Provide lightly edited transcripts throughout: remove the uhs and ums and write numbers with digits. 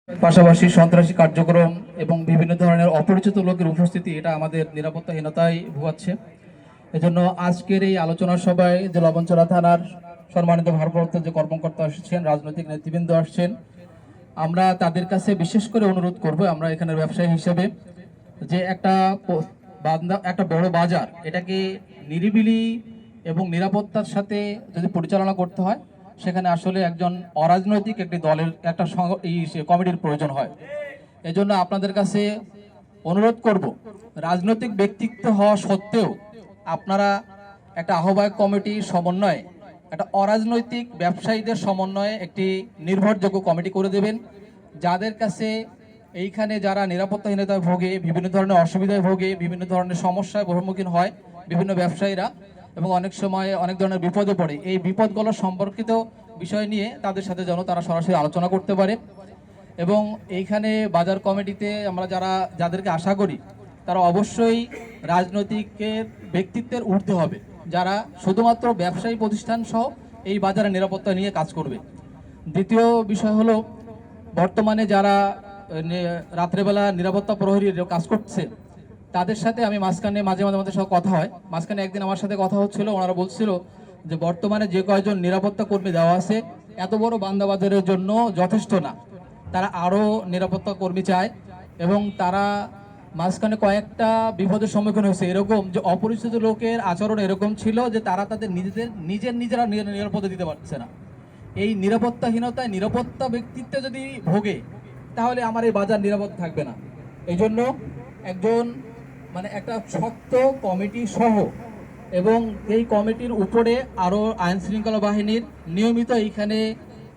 পাশাপাশি সন্ত্রাসী কার্যক্রম এবং বিভিন্ন ধরনের অপরিচিত লোকের উপস্থিতি এটা আমাদের নিরাপত্তাহীনতায় ভুগাচ্ছে। এজন্য আজকের এই আলোচনা সভায় যে লবণচড়া থানার সম্মানিত ভারপ্রাপ্ত যে কর্মকর্তা আসছেন, রাজনৈতিক নেতৃবৃন্দ আসছেন, আমরা তাদের কাছে বিশেষ করে অনুরোধ করব, আমরা এখানে ব্যবসায়ী হিসেবে যে একটা বড় বাজার এটাকে নিরিবিলি এবং নিরাপত্তার সাথে যদি পরিচালনা করতে হয়, সেখানে আসলে একজন অরাজনৈতিক একটি দলের একটা কমিটির প্রয়োজন হয়। এজন্য আপনাদের কাছে অনুরোধ করব, রাজনৈতিক ব্যক্তিত্ব হওয়া সত্ত্বেও আপনারা একটা আহ্বায়ক কমিটির সমন্বয়ে একটা অরাজনৈতিক ব্যবসায়ীদের সমন্বয়ে একটি নির্ভরযোগ্য কমিটি করে দেবেন, যাদের কাছে এইখানে যারা নিরাপত্তাহীনতায় ভোগে, বিভিন্ন ধরনের অসুবিধায় ভোগে, বিভিন্ন ধরনের সমস্যায় সম্মুখীন হয় বিভিন্ন ব্যবসায়ীরা, এবং অনেক সময় অনেক ধরনের বিপদে পড়ে, এই বিপদগুলো সম্পর্কিত বিষয় নিয়ে তাদের সাথে যেন তারা সরাসরি আলোচনা করতে পারে। এবং এইখানে বাজার কমিটিতে আমরা যাদেরকে আশা করি তারা অবশ্যই রাজনৈতিকের ব্যক্তিত্বের ঊর্ধ্বে হবে, যারা শুধুমাত্র ব্যবসায়ী প্রতিষ্ঠান সহ এই বাজারের নিরাপত্তা নিয়ে কাজ করবে। দ্বিতীয় বিষয় হলো, বর্তমানে যারা রাত্রেবেলা নিরাপত্তা প্রহরীর কাজ করছে তাদের সাথে আমি মাঝখানে মাঝে মাঝে আমাদের সাথে কথা হয়। মাঝখানে একদিন আমার সাথে কথা হচ্ছিল, ওনারা বলছিল যে বর্তমানে যে কয়জন নিরাপত্তা কর্মী দেওয়া আছে এত বড় বান্দাবাজারের জন্য যথেষ্ট না, তারা আরও নিরাপত্তা কর্মী চায়। এবং তারা মাঝখানে কয়েকটা বিপদের সম্মুখীন হয়েছে, এরকম যে অপরিচিত লোকের আচরণ এরকম ছিল যে তারা তাদের নিজেরা নিরাপত্তা দিতে পারছে না। এই নিরাপত্তাহীনতায় নিরাপত্তা ব্যক্তিত্বে যদি ভোগে তাহলে আমার এই বাজার নিরাপদ থাকবে না। এই জন্য একটা শক্ত কমিটি সহ, এবং এই কমিটির উপরে আরও আইন শৃঙ্খলা বাহিনীর নিয়মিত এইখানে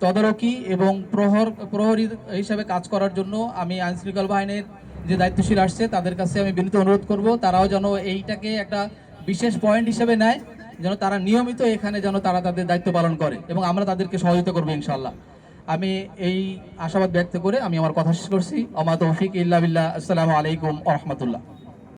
তদারকি এবং প্রহরী হিসাবে কাজ করার জন্য আমি আইন শৃঙ্খলা বাহিনীর যে দায়িত্বশীল আসছে তাদের কাছে আমি বিনীত অনুরোধ করব, তারাও যেন এইটাকে একটা বিশেষ পয়েন্ট হিসেবে নেয়, যেন তারা নিয়মিত এখানে যেন তারা তাদের দায়িত্ব পালন করে, এবং আমরা তাদেরকে সহযোগিতা করবো ইনশাআল্লাহ। আমি এই আশাবাদ ব্যক্ত করে আমি আমার কথা শেষ করছি। আমা তৌফিক ইল্লা বিল্লাহ। আসসালামু আলাইকুম ওয়া রাহমাতুল্লাহ।